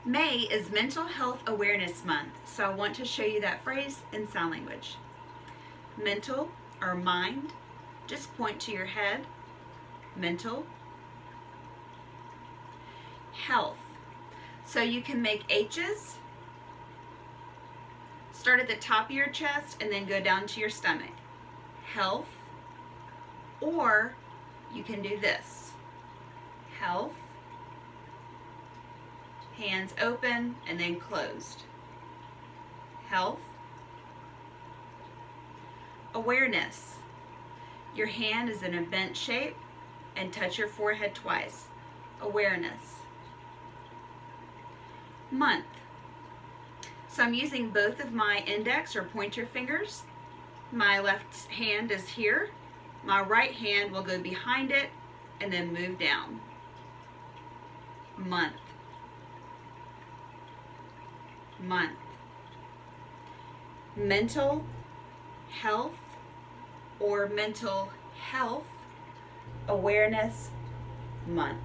May is Mental Health Awareness Month, so I want to show you that phrase in sign language. Mental or mind, just point to your head. Mental. Health, so you can make H's, start at the top of your chest and then go down to your stomach. Health, or you can do this. Health, hands open and then closed. Health. Awareness, your hand is in a bent shape and touch your forehead twice. Awareness. Month, so I'm using both of my index or pointer fingers. My left hand is here. My right hand will go behind it and then move down. Month. Month. Mental health or mental health awareness month.